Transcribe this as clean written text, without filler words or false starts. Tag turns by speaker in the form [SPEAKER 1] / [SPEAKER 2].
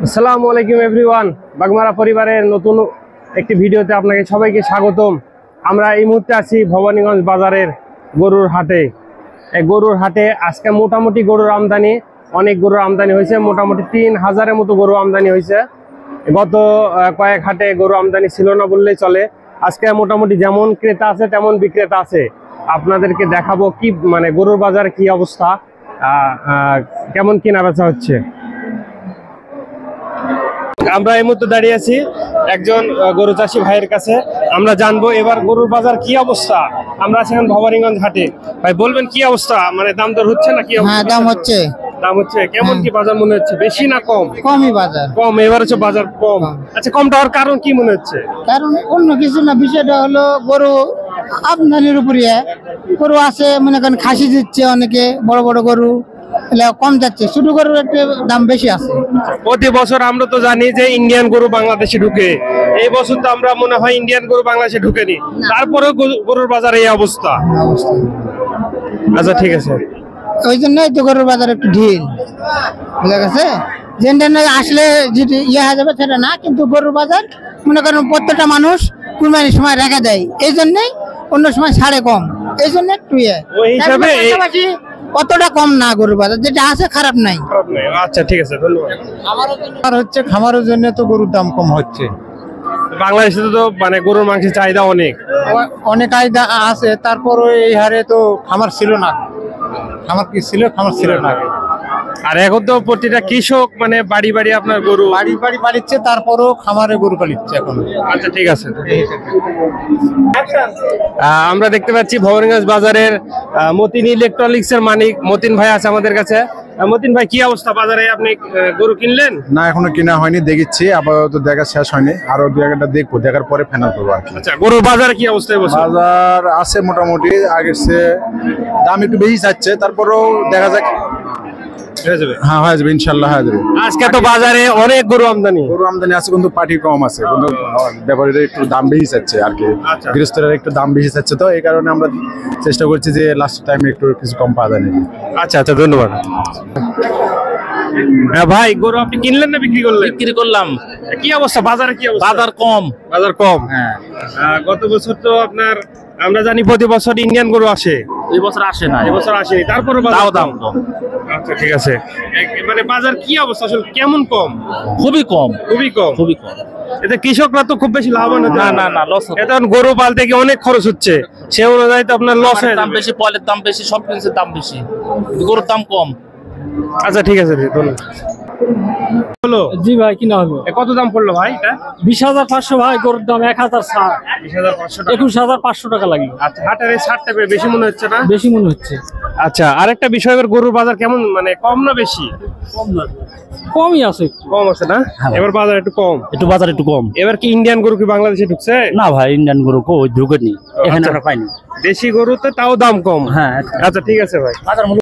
[SPEAKER 1] আসসালামু আলাইকুম এভরিওয়ান, বাগমারা পরিবারের নতুন একটি ভিডিওতে আপনাকে সবাইকে স্বাগতম। আমরা এই মুহূর্তে আছি ভবানীগঞ্জ বাজারের গরুর হাটে। এই গরুর হাটে আজকে মোটামুটি গরুর আমদানি, অনেক গরুর আমদানি হয়েছে। মোটামুটি 3000-এর মতো গরু আমদানি হয়েছে। গত কয়েক হাটে গরু আমদানি ছিল না বললেই চলে। আজকে মোটামুটি যেমন ক্রেতা আছে তেমন বিক্রেতা আছে। আপনাদেরকে দেখাবো কি মানে গরুর বাজারে কি অবস্থা, কেমন কেনা বেচা হচ্ছে। আমরা এই মুহূর্তে দাঁড়িয়ে আছি একজন গরু চাষী ভাইয়ের কাছে। আমরা জানবো এবার গরুর বাজার কি অবস্থা। আমরা আছি এখন ভবানীগঞ্জ হাটে। ভাই বলবেন কি অবস্থা, মানে দাম দর হচ্ছে না কি অবস্থা?
[SPEAKER 2] হ্যাঁ, দাম হচ্ছে।
[SPEAKER 1] দাম হচ্ছে কেমন কি বাজার মনে হচ্ছে, বেশি না কম?
[SPEAKER 2] কমই বাজার,
[SPEAKER 1] কম। এবার হচ্ছে বাজার কম। আচ্ছা, কমটা হওয়ার কারণ কি মনে হচ্ছে?
[SPEAKER 2] কারণ অন্য কিছু না, বিষয়টা হলো গরু আমদানির উপরে। গরু আছে মনে করেন খাসি দিচ্ছে অনেকে, বড় বড় গরু কম যাচ্ছে, ছোট গরুর একটা দাম বেশি আছে।
[SPEAKER 1] প্রতি বছর আমরা তো জানি যে ইন্ডিয়ান গরু বাংলাদেশে ঢুকে, এই বছর তো আমরা মনে হয় ইন্ডিয়ান গরু বাংলাদেশে ঢুকেনি, তারপরেও গরুর বাজারে এই অবস্থা। আচ্ছা ঠিক আছে,
[SPEAKER 2] ওই জন্যই তো গরুর বাজার একটু ঢিল, বুঝা গেছে। যেটা আসলে যেটা ইয়ে হয়ে যাবে সেটা না, কিন্তু গরুর বাজার মনে করেন প্রত্যেকটা মানুষ কুরবানির সময় রেখে দেয়, এই জন্যই অন্য সময় ছাড়ে কম, এই জন্য একটু
[SPEAKER 1] ওই হিসাবে
[SPEAKER 2] অতটা কম না গরুর বাজার, যেটা আছে খারাপ নাই।
[SPEAKER 1] আচ্ছা ঠিক আছে, ধন্যবাদ।
[SPEAKER 2] আর হচ্ছে খামারের জন্য তো গরুর দাম কম হচ্ছে।
[SPEAKER 1] বাংলাদেশে তো মানে গরুর মাংসের চাহিদা অনেক
[SPEAKER 2] অনেক চাহিদা আছে, তারপরও এই হারে তো খামার ছিল না। খামার কি ছিল? খামার ছিল না।
[SPEAKER 1] আর এখন তো প্রতিটা কৃষক মানে বাড়ি বাড়ি আপনার গরু
[SPEAKER 2] বাড়ি বাড়ি পালিচ্ছে, তারপরও খামারে গরু পালিচ্ছে এখন।
[SPEAKER 1] আচ্ছা ঠিক আছে। আমরা দেখতে পাচ্ছি ভবানীগঞ্জ বাজারের মতিন ইলেকট্রনিক্স এর মালিক মতিন ভাই আছে আমাদের কাছে। মতিন ভাই, কি অবস্থা বাজারে? আপনি গরু কিনলেন?
[SPEAKER 3] না, এখনো কিনা হয়নি, দেখছি আপাতত দেখা শেষ হয়নি, আরো দু একটা দেখবো, দেখার পরে ফাইনাল করবো আর কি।
[SPEAKER 1] আচ্ছা, গরুর বাজারে কি অবস্থা?
[SPEAKER 3] বাজার আছে মোটামুটি, আগের চেয়ে দাম একটু বেশি যাচ্ছে, তারপরেও দেখা যাক। হ্যাঁ, হয়ে যাবে ইনশাল্লাহ, হয়ে যাবে।
[SPEAKER 1] আজকে তো বাজারে অনেক গরু আমদানি
[SPEAKER 3] আছে, কিন্তু পার্টি কম আছে, কিন্তু ব্যাপারীরা একটু দাম বেশি চাচ্ছে আর কি। গৃহস্থরা একটু দাম বেশি চাচ্ছে, তো এই কারণে আমরা চেষ্টা করছি যে লাস্ট টাইমে একটু কিছু কম পাওয়া যায় নাকি।
[SPEAKER 1] আচ্ছা আচ্ছা, ধন্যবাদ। হ্যাঁ ভাই, গরু আপনি কিনলেন না বিক্রি করলেন?
[SPEAKER 4] বিক্রি করলাম।
[SPEAKER 1] কি অবস্থা বাজারে? কি অবস্থা?
[SPEAKER 4] বাজার কম।
[SPEAKER 1] বাজার কম, হ্যাঁ। গত বছর তো আপনার আমরা জানি প্রতি বছর ইন্ডিয়ান গরু আসে,
[SPEAKER 4] এই বছর আসে না,
[SPEAKER 1] এই বছর আসেনি, তারপরে
[SPEAKER 4] দাম কম।
[SPEAKER 1] আচ্ছা ঠিক আছে। মানে বাজার কি অবস্থা আসলে, কেমন কম?
[SPEAKER 4] খুবই কম,
[SPEAKER 1] খুবই কম,
[SPEAKER 4] খুবই কম।
[SPEAKER 1] এতে কৃষকরা তো খুব বেশি লাভবান হচ্ছে
[SPEAKER 4] না, লস হচ্ছে।
[SPEAKER 1] এখন গরু পালতে গিয়ে অনেক খরচ হচ্ছে, সে অনুযায়ী তো আপনার লস হয়ে
[SPEAKER 4] দাম বেশি, পলের দাম বেশি, সব কিছুর দাম বেশি, গরুর দাম কম।
[SPEAKER 1] আচ্ছা ঠিক আছে, ধন্যবাদ। হলো
[SPEAKER 5] জি ভাই, কিনা হলো।
[SPEAKER 1] কত দাম পড়লো ভাই এটা?
[SPEAKER 5] 20,500 ভাই, গরুর দাম 1000
[SPEAKER 1] 20,500 টাকা।
[SPEAKER 5] 21,500 টাকা লাগলো।
[SPEAKER 1] আচ্ছা, হাটের এই 60 টাকা বেশি মনে হচ্ছে না?
[SPEAKER 5] বেশি মনে হচ্ছে।
[SPEAKER 1] আচ্ছা, আরেকটা বিষয়, এবার গরুর বাজার কেমন, মানে কম না বেশি?
[SPEAKER 5] কমই আছে,
[SPEAKER 1] কম আছে না? এবার বাজার একটু কম,
[SPEAKER 4] একটু বাজার একটু কম।
[SPEAKER 1] এবার কি ইন্ডিয়ান গরু কি বাংলাদেশে ঢুকছে?
[SPEAKER 4] না ভাই, ইন্ডিয়ান গরু কো ঢুকেনি, এখানে আমরা পাইনি।
[SPEAKER 1] দেশি গরুতে তাও দাম কম।
[SPEAKER 4] হ্যাঁ,
[SPEAKER 1] আচ্ছা ঠিক আছে ভাই।
[SPEAKER 4] বাজার মূল্য